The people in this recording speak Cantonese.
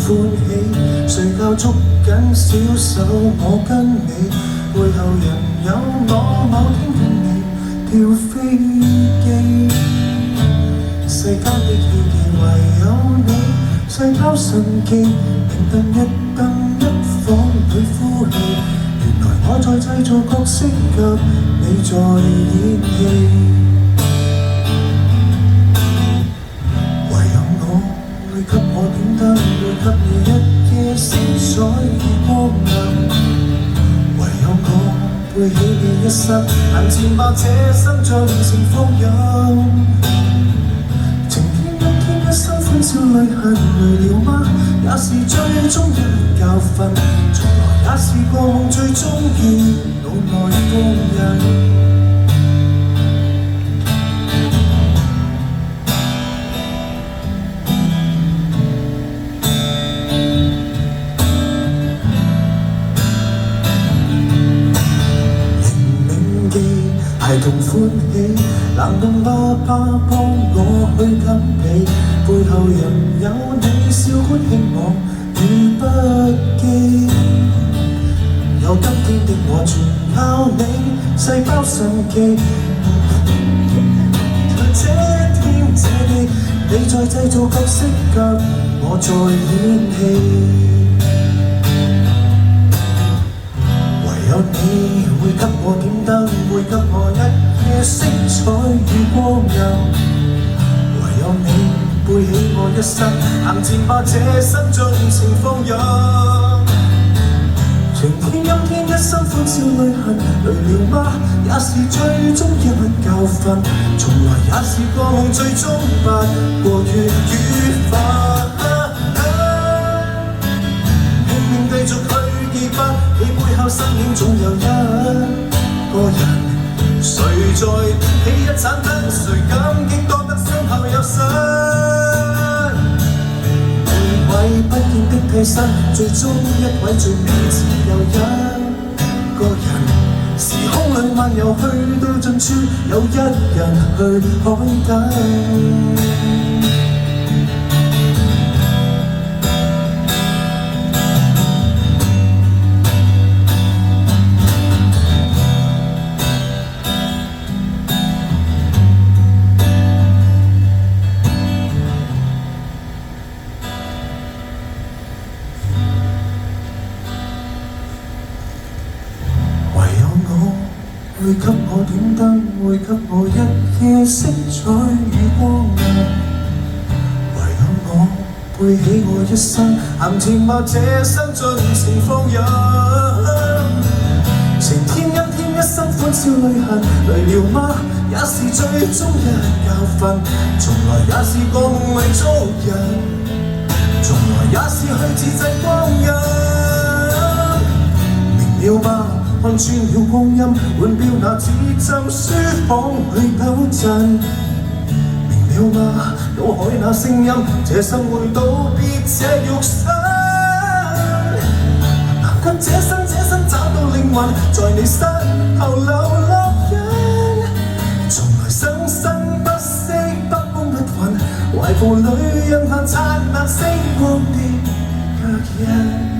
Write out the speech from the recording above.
歡喜，誰教捉緊小手我跟你，背後人有我某天伴你跳飛機，世間的意義唯有你，細胞神奇，明燈一燈一房裏呼氣，原來我在製造角色給你在演戲。會給我點燈，會給你一夜色彩與光亮。唯有我背起你一生，行前把這生盡情放任。晴天陰天一生歡笑淚痕，累了嗎？也是最終一教訓，從來也是個夢最終於腦內封印。孩童歡喜，冷凍爸爸幫我去拮被，背後人有你笑歡慶我與不羈。有今天的我全靠你，細胞神奇。這天這地，你在製造角色給我在演戲。有你會給我點燈，會給我一夜色彩與光亮。唯有你背起我一生，行前把這生盡情放任。晴天陰天一生歡笑淚痕，累了嗎？也是最終一教訓，從來也是個夢最終不過粵語化。拼命繼續去記筆。你背後身影總有一個人，誰在點起一盞燈？誰感激多得身後有神？每位不見的替身，最終一位最美只有一個人。時空裏漫遊去到盡處，有一人去海底。會給我點燈，會給我一夜色彩與光亮。唯有我背起我一生，行前把這生盡情放任。晴天陰天一生歡笑淚痕，累了嗎？也是最終一教訓，從來也是個夢裏捉人，從來也是去自製光陰。明了嗎？看穿了光陰，換標那節奏書房裏糾震。明了嗎？腦海那聲音，這生會道別這肉身。難得這生找到靈魂，在你身後留落印。從來生生不息，不崩不滾，懷抱裏讓它燦爛星光的腳印。